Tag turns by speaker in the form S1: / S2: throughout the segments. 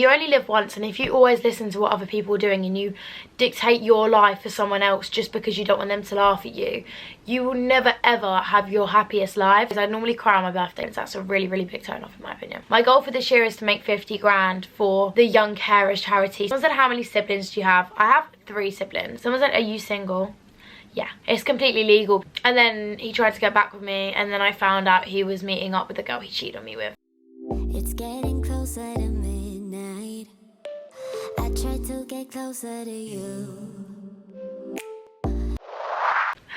S1: You only live once, and if you always listen to what other people are doing and you dictate your life for someone else just because you don't want them to laugh at you, you will never ever have your happiest life. I normally cry on my birthday, and that's a really, really big turn off in my opinion. My goal for this year is to make 50 grand for the Young Carers charity. Someone said, how many siblings do you have? I have 3 siblings. Someone said, are you single? Yeah, it's completely legal. And then he tried to get back with me, and then I found out he was meeting up with the girl he cheated on me with.
S2: It's getting closer to midnight. I try to get closer to you.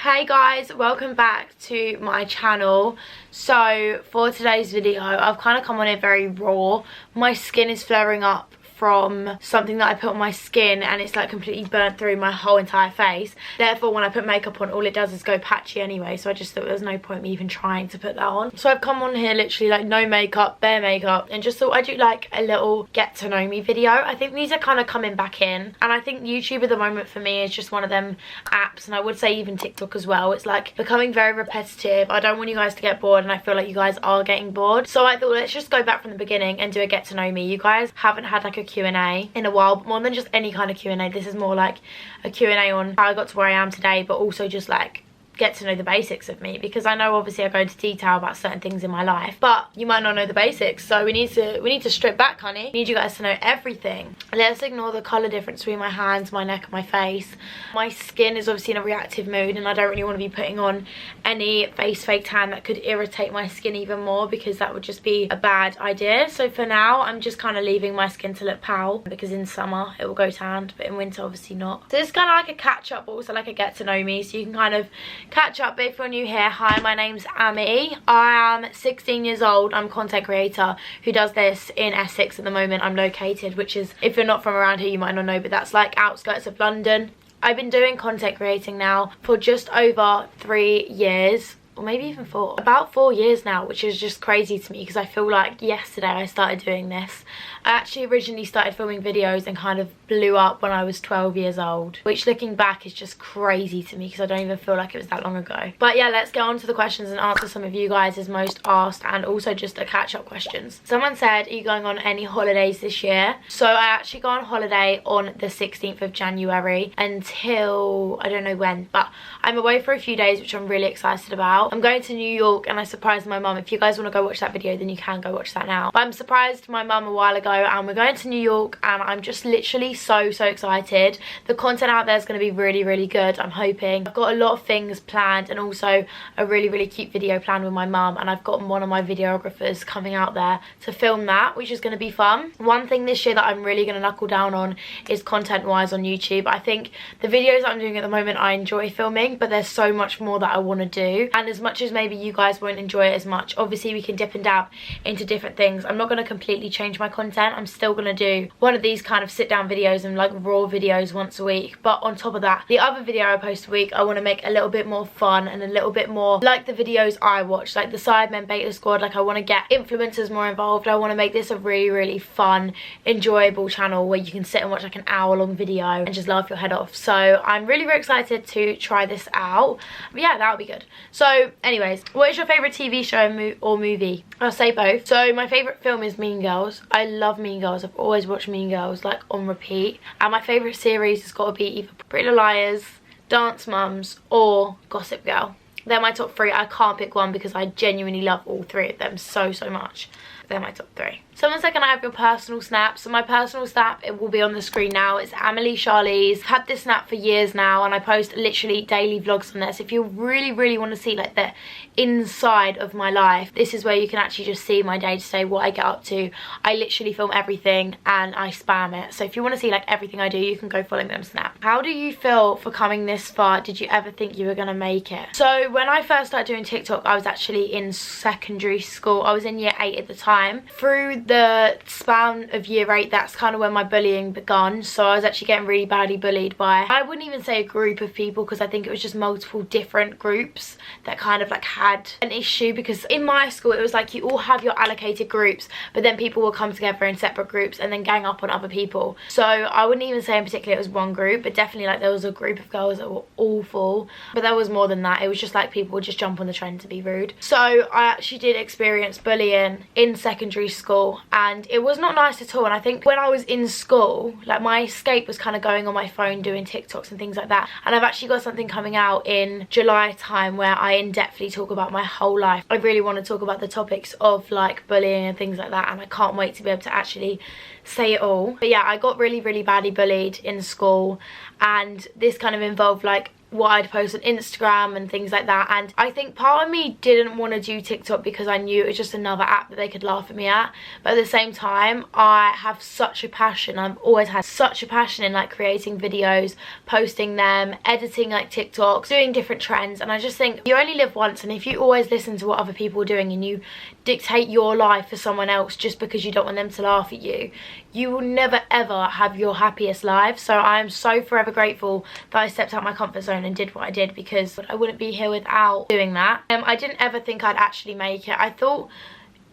S1: Hey guys, welcome back to my channel. So for today's video, I've kind of come on it very raw. My skin is flaring up from something that I put on my skin, and it's like completely burnt through my whole entire face. Therefore, when I put makeup on, all it does is go patchy anyway, so I just thought there was no point me even trying to put that on. So I've come on here literally like no makeup, bare makeup, and just thought I'd do like a little get to know me video. I think these are kind of coming back in, and I think YouTube at the moment for me is just one of them apps, and I would say even TikTok as well. It's like becoming very repetitive. I don't want you guys to get bored, and I feel like you guys are getting bored. So I thought, let's just go back from the beginning and do a get to know me. You guys haven't had like a Q&A in a while, but more than just any kind of Q&A, this is more like a Q&A on how I got to where I am today, but also just like get to know the basics of me, because I know obviously I go into detail about certain things in my life, but you might not know the basics, so we need to strip back, honey. We need you guys to know everything. Let's ignore the colour difference between my hands, my neck and my face. My skin is obviously in a reactive mood, and I don't really want to be putting on any face fake tan that could irritate my skin even more, because that would just be a bad idea. So for now, I'm just kind of leaving my skin to look pale, because in summer it will go tanned, but in winter obviously not. So it's kind of like a catch up, but also like a get to know me, so you can kind of catch up. But if you're new here, hi, my name's Amy. I am 16 years old. I'm a content creator who does this in Essex at the moment. I'm located, which is, if you're not from around here, you might not know, but that's like outskirts of London. I've been doing content creating now for just over 3 years, or maybe even 4. About 4 years now, which is just crazy to me, because I feel like yesterday I started doing this. I actually originally started filming videos and kind of blew up when I was 12 years old, which looking back is just crazy to me, because I don't even feel like it was that long ago. But yeah, let's get on to the questions and answer some of you guys' most asked, and also just a catch-up questions. Someone said, are you going on any holidays this year? So I actually go on holiday on the 16th of January until I don't know when, but I'm away for a few days, which I'm really excited about. I'm going to New York, and I surprised my mum. If you guys want to go watch that video, then you can go watch that now. But I'm surprised my mum a while ago, and we're going to New York, and I'm just literally so excited. The content out there is going to be really, really good, I'm hoping. I've got a lot of things planned, and also a really, really cute video planned with my mum, and I've got one of my videographers coming out there to film that, which is going to be fun. One thing this year that I'm really going to knuckle down on is content-wise on YouTube. I think the videos that I'm doing at the moment, I enjoy filming, but there's so much more that I want to do, and as much as maybe you guys won't enjoy it as much, obviously we can dip and dab into different things. I'm not going to completely change my content. I'm still going to do one of these kind of sit down videos and like raw videos once a week, but on top of that, the other video I post a week, I want to make a little bit more fun and a little bit more like the videos I watch, like the Sidemen Beta Squad. Like I want to get influencers more involved. I want to make this a really, really fun, enjoyable channel where you can sit and watch like an hour-long video and just laugh your head off. So I'm really, really excited to try this out. But yeah, that'll be good. So anyways, what is your favourite TV show or movie? I'll say both. So my favourite film is Mean Girls. I love Mean Girls. I've always watched Mean Girls like on repeat. And my favourite series has got to be either Pretty Little Liars, Dance Mums, or Gossip Girl. They're my top 3. I can't pick one because I genuinely love all 3 of them so much. They're my top 3. Someone said, can I have your personal snap? So my personal snap, it will be on the screen now. It's Amelie Charlize. I've had this snap for years now, and I post literally daily vlogs on this. If you really, really want to see like the inside of my life, this is where you can actually just see my day-to-day, what I get up to. I literally film everything and I spam it. So if you want to see like everything I do, you can go follow me on Snap. How do you feel for coming this far? Did you ever think you were going to make it? So when I first started doing TikTok, I was actually in secondary school. I was in year 8 at the time. Through the span of year 8, that's kind of when my bullying begun. So I was actually getting really badly bullied by, I wouldn't even say a group of people, because I think it was just multiple different groups that kind of like had an issue. Because in my school, it was like you all have your allocated groups, but then people will come together in separate groups and then gang up on other people. So I wouldn't even say in particular it was one group, but definitely like there was a group of girls that were awful. But there was more than that. It was just like people would just jump on the trend to be rude. So I actually did experience bullying in secondary school, and it was not nice at all. And I think when I was in school, like, my escape was kind of going on my phone doing TikToks and things like that. And I've actually got something coming out in July time where I in-depthly talk about my whole life. I really want to talk about the topics of like bullying and things like that, and I can't wait to be able to actually say it all. But yeah, I got really badly bullied in school, and this kind of involved like what I'd post on Instagram and things like that. And I think part of me didn't want to do TikTok because I knew it was just another app that they could laugh at me at. But at the same time, I have such a passion. I've always had such a passion in like creating videos, posting them, editing like TikToks, doing different trends. And I just think you only live once, and if you always listen to what other people are doing and you dictate your life for someone else just because you don't want them to laugh at you, you will never ever have your happiest life. So I am so forever grateful that I stepped out my comfort zone and did what I did, because I wouldn't be here without doing that. I didn't ever think I'd actually make it. I thought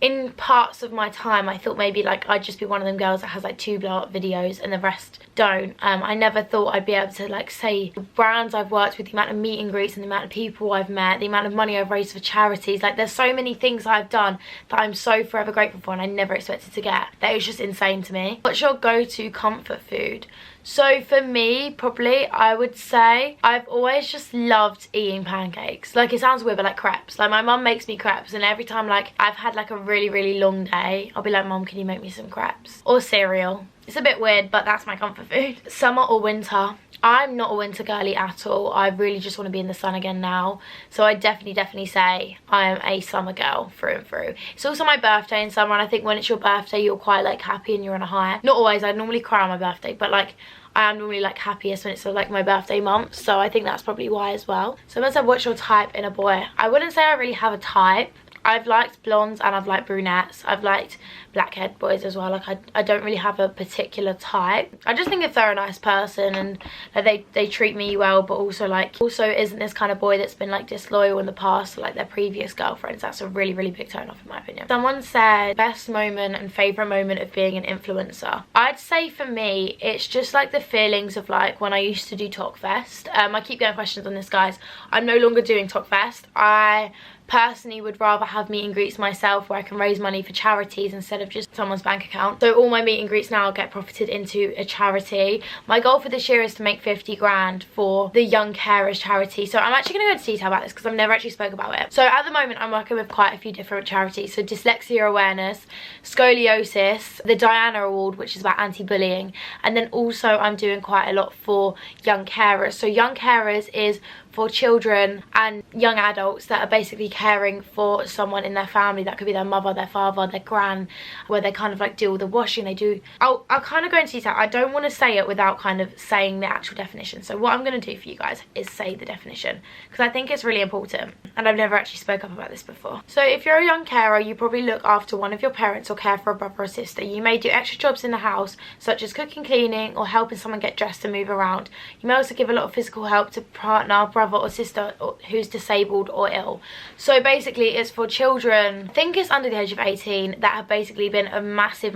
S1: in parts of my time, I thought maybe like I'd just be one of them girls that has like 2 blow up videos and the rest don't. I never thought I'd be able to like say the brands I've worked with, the amount of meet and greets and the amount of people I've met, the amount of money I've raised for charities. Like, there's so many things I've done that I'm so forever grateful for, and I never expected to get. That was just insane to me. What's your go-to comfort food? So for me, probably I would say I've always just loved eating pancakes. Like, it sounds weird, but like crepes. Like, my mum makes me crepes, and every time like I've had like a really long day, I'll be like, Mum, can you make me some crepes? Or cereal. It's a bit weird, but that's my comfort food. Summer or winter? I'm not a winter girly at all. I really just want to be in the sun again now. So I definitely say I'm a summer girl through and through. It's also my birthday in summer, and I think when it's your birthday, you're quite like happy and you're on a high. Not always. I normally cry on my birthday, but like I am normally like happiest when it's like my birthday month. So I think that's probably why as well. Someone said, what's your type in a boy? I wouldn't say I really have a type. I've liked blondes and I've liked brunettes. I've liked black-haired boys as well. Like, I don't really have a particular type. I just think if they're a nice person and like, they treat me well, but also isn't this kind of boy that's been like disloyal in the past to like their previous girlfriends. That's a really big turn off in my opinion. Someone said best moment and favourite moment of being an influencer. I'd say for me, it's just like the feelings of like when I used to do Tokfest. I keep getting questions on this, guys. I'm no longer doing Tokfest. I personally would rather have meet and greets myself where I can raise money for charities instead of just someone's bank account. So all my meet and greets now get profited into a charity. My goal for this year is to make 50 grand for the Young Carers charity. So I'm actually going to go into detail about this because I've never actually spoke about it. So at the moment I'm working with quite a few different charities. So dyslexia awareness, scoliosis, the Diana Award, which is about anti-bullying, and then also I'm doing quite a lot for Young Carers. So Young Carers is for children and young adults that are basically caring for someone in their family. That could be their mother, their father, their gran, where they kind of like do all the washing. They do, I'll kind of go into detail. I don't want to say it without kind of saying the actual definition. So what I'm going to do for you guys is say the definition, because I think it's really important and I've never actually spoke up about this before. So if you're a young carer, you probably look after one of your parents or care for a brother or sister. You may do extra jobs in the house, such as cooking, cleaning, or helping someone get dressed and move around. You may also give a lot of physical help to partner, brother or sister who's disabled or ill. So basically it's for children, I think it's under the age of 18, that have basically been a massive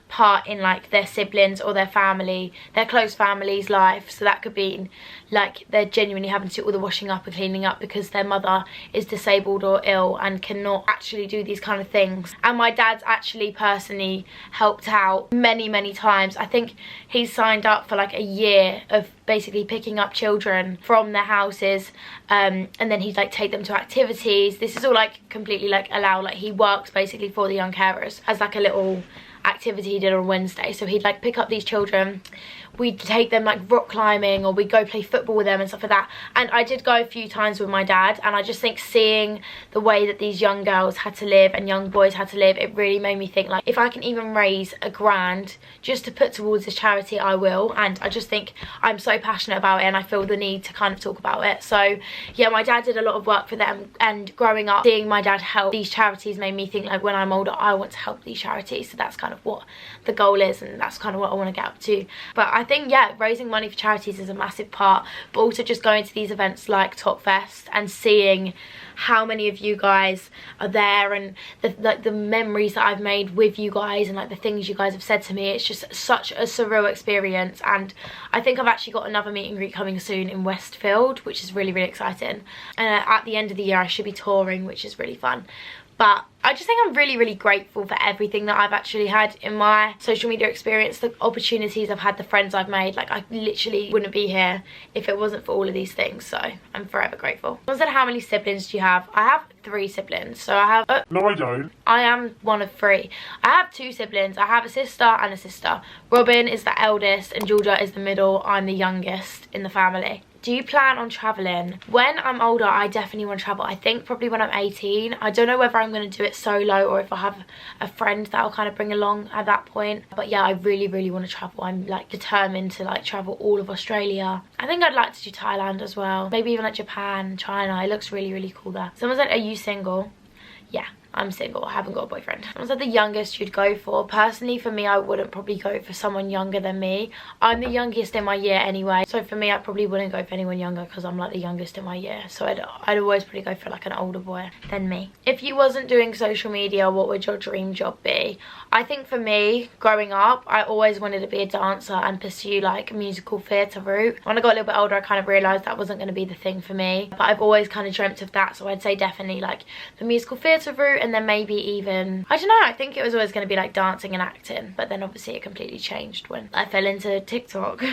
S1: part in like their siblings or their family, their close family's life. So that could be like they're genuinely having to do all the washing up and cleaning up because their mother is disabled or ill and cannot actually do these kind of things. And my dad's actually personally helped out many times. I think he's signed up for like a year of basically picking up children from their houses, and then he'd like take them to activities. This is all like completely like allowed. Like, he works basically for the Young Carers as like a little activity he did on Wednesday. So he'd like pick up these children, we'd take them like rock climbing, or we'd go play football with them and stuff like that. And I did go a few times with my dad, and I just think seeing the way that these young girls had to live and young boys had to live, it really made me think like, if I can even raise a grand just to put towards this charity, I will. And I just think I'm so passionate about it and I feel the need to kind of talk about it. So yeah, my dad did a lot of work for them, and growing up seeing my dad help these charities made me think like, when I'm older I want to help these charities. So that's kind of what the goal is, and that's kind of what I want to get up to. But I think, yeah, raising money for charities is a massive part, but also just going to these events like Tokfest and seeing how many of you guys are there, and the memories that I've made with you guys, and like the things you guys have said to me. It's just such a surreal experience. And I think I've actually got another meet and greet coming soon in Westfield, which is really exciting. And at the end of the year I should be touring, which is really fun. But I just think I'm really grateful for everything that I've actually had in my social media experience, the opportunities I've had, the friends I've made. Like, I literally wouldn't be here if it wasn't for all of these things, so I'm forever grateful. Someone said, how many siblings do you have? I have 3 siblings, so I have
S3: no, I don't.
S1: I am one of 3. I have 2 siblings. I have a sister and a sister. Robin is the eldest and Georgia is the middle. I'm the youngest in the family. Do you plan on traveling? When I'm older, I definitely want to travel. I think probably when I'm 18. I don't know whether I'm going to do it solo or if I have a friend that I'll kind of bring along at that point. But yeah, I really want to travel. I'm like determined to like travel all of Australia. I think I'd like to do Thailand as well. Maybe even like Japan, China. It looks really cool there. Someone said, are you single? Yeah. I'm single. I haven't got a boyfriend. Someone said the youngest you'd go for. Personally, for me, I wouldn't probably go for someone younger than me. I'm the youngest in my year anyway. So for me, I probably wouldn't go for anyone younger because I'm like the youngest in my year. So I'd always probably go for like an older boy than me. If you wasn't doing social media, what would your dream job be? I think for me, growing up, I always wanted to be a dancer and pursue like a musical theatre route. When I got a little bit older, I kind of realised that wasn't going to be the thing for me. But I've always kind of dreamt of that. So I'd say definitely like the musical theatre route, and then maybe even, I don't know, I think it was always going to be like dancing and acting. But then obviously it completely changed when I fell into TikTok.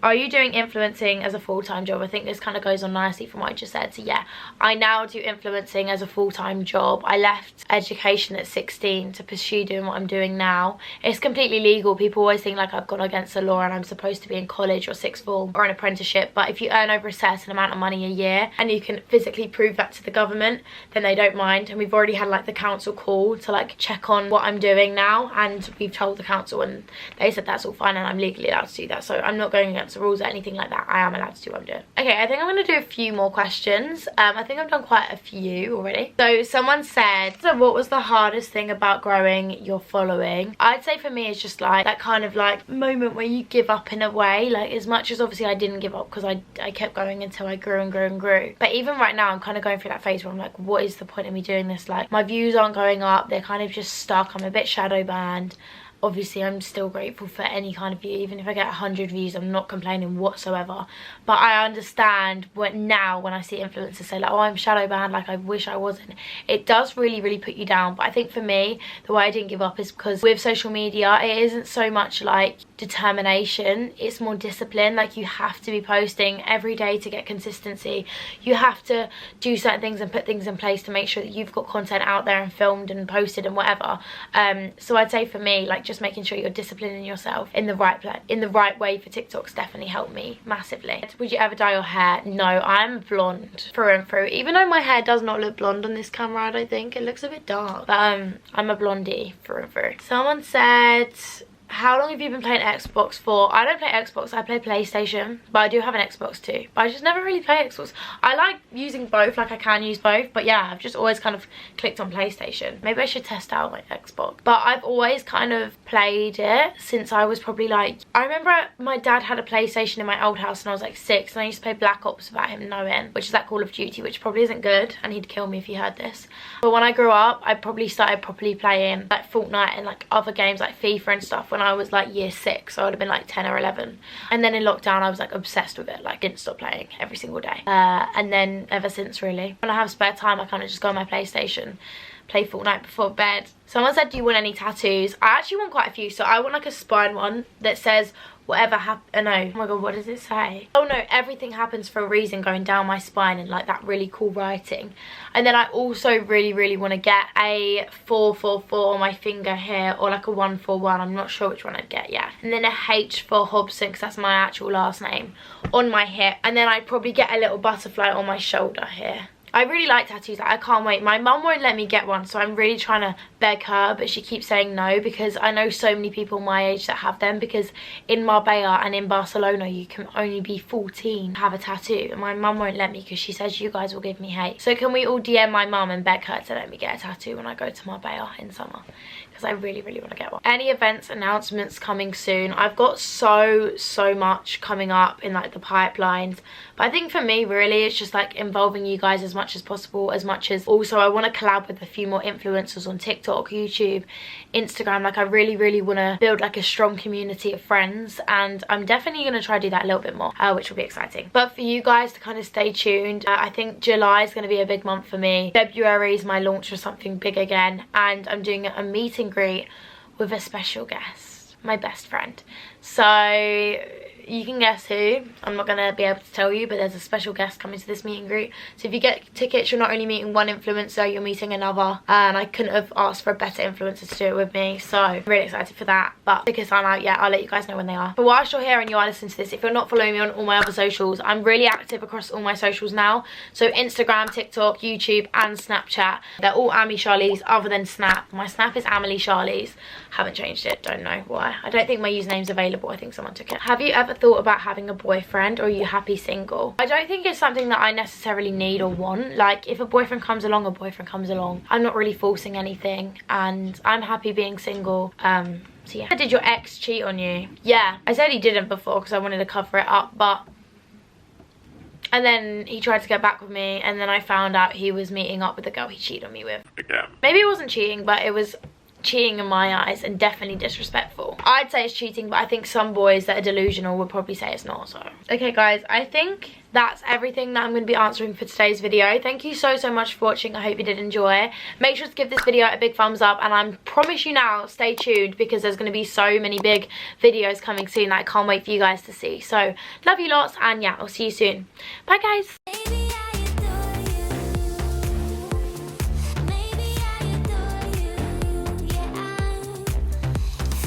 S1: Are you doing influencing as a full-time job? I think this kind of goes on nicely from what I just said. So yeah, I now do influencing as a full-time job. I left education at 16 to pursue doing what I'm doing now. It's completely legal. People always think like I've gone against the law and I'm supposed to be in college or sixth form or an apprenticeship. But if you earn over a certain amount of money a year and you can physically prove that to the government, then they don't mind. And we've already had like the council call to like check on what I'm doing now. And we've told the council and they said that's all fine and I'm legally allowed to do that. So I'm not going against the rules or anything like that. I am allowed to do what I'm doing. Okay, I think I'm going to do a few more questions. I think I've done quite a few already. So someone said, so what was the hardest thing about growing your following? I'd say for me it's just like that kind of like moment where you give up in a way. Like, as much as obviously I didn't give up because I kept going until I grew and grew and grew. But even right now I'm kind of going through that phase where I'm like, what is the point of me doing this? Like, my views aren't going up. They're kind of just stuck. I'm a bit shadow banned. Obviously I'm still grateful for any kind of view. Even if I get 100 views, I'm not complaining whatsoever. But I understand now when I see influencers say like, oh, I'm shadow banned, like I wish I wasn't. It does really put you down. But I think for me, the way I didn't give up is because with social media, it isn't so much like determination, it's more discipline. Like, you have to be posting every day to get consistency. You have to do certain things and put things in place to make sure that you've got content out there and filmed and posted and whatever. So I'd say for me, like, just making sure you're disciplining yourself in the right way for TikTok's definitely helped me massively. Would you ever dye your hair? No, I'm blonde through and through. Even though my hair does not look blonde on this camera, I don't think. It looks a bit dark. But I'm a blondie through and through. Someone said, how long have you been playing Xbox for? I don't play Xbox, I play PlayStation, but I do have an Xbox too. But I just never really play Xbox. I like using both, like I can use both, but yeah, I've just always kind of clicked on PlayStation. Maybe I should test out my Xbox. But I've always kind of played it since I was probably like, I remember my dad had a PlayStation in my old house and I was like 6, and I used to play Black Ops without him knowing, which is that Call of Duty, which probably isn't good, and he'd kill me if he heard this. But when I grew up, I probably started properly playing like Fortnite and like other games like FIFA and stuff when I was like year 6, so I would have been like 10 or 11. And then in lockdown I was like obsessed with it, like didn't stop playing every single day. And then ever since, really. When I have spare time, I kind of just go on my PlayStation, play Fortnite before bed. Someone said, do you want any tattoos? I actually want quite a few. So I want like a spine one that says whatever happened. No, oh my god, what does it say? Oh no, everything happens for a reason, going down my spine, and like that really cool writing. And then I also really want to get a 444 on my finger here, or like a 141. I'm not sure which one I'd get yet. And then a H for Hobson, because that's my actual last name, on my hip. And then I'd probably get a little butterfly on my shoulder here. I really like tattoos. I can't wait. My mum won't let me get one, so I'm really trying to beg her, but she keeps saying no, because I know so many people my age that have them, because in Marbella and in Barcelona you can only be 14 to have a tattoo, and my mum won't let me because she says you guys will give me hate. So can we all DM my mum and beg her to let me get a tattoo when I go to Marbella in summer? Because I really want to get one. Any events, announcements coming soon? I've got so much coming up in like the pipelines, but I think for me really it's just like involving you guys as much as possible, as much as also I want to collab with a few more influencers on TikTok TikTok, YouTube, Instagram. Like I really want to build like a strong community of friends, and I'm definitely going to try to do that a little bit more, which will be exciting. But for you guys to kind of stay tuned, I think July is going to be a big month for me. February is my launch for something big again, and I'm doing a meet and greet with a special guest, my best friend. So you can guess who. I'm not going to be able to tell you, but there's a special guest coming to this meet and greet. So if you get tickets, you're not only meeting one influencer, you're meeting another. And I couldn't have asked for a better influencer to do it with me. So I'm really excited for that. But tickets aren't out yet. I'll let you guys know when they are. But whilst you're here and you are listening to this, if you're not following me on all my other socials, I'm really active across all my socials now. So Instagram, TikTok, YouTube and Snapchat. They're all Amy Charlize other than Snap. My Snap is Amelie Charlize. Haven't changed it. Don't know why. I don't think my username's available. I think someone took it. Have you ever thought about having a boyfriend, or are you happy single? I don't think it's something that I necessarily need or want. Like if a boyfriend comes along, a boyfriend comes along. I'm not really forcing anything, and I'm happy being single. So yeah. Did your ex cheat on you? Yeah, I said he didn't before because I wanted to cover it up, but and then he tried to get back with me, and then I found out he was meeting up with the girl he cheated on me with. Again. Maybe it wasn't cheating, but it was cheating in my eyes and definitely disrespectful. I'd say it's cheating, but I think some boys that are delusional would probably say it's not. So okay guys, I think that's everything that I'm going to be answering for today's video. Thank you so much for watching. I hope you did enjoy. Make sure to give this video a big thumbs up, and I promise you now, stay tuned because there's going to be so many big videos coming soon that I can't wait for you guys to see. So love you lots, and yeah, I'll see you soon. Bye guys.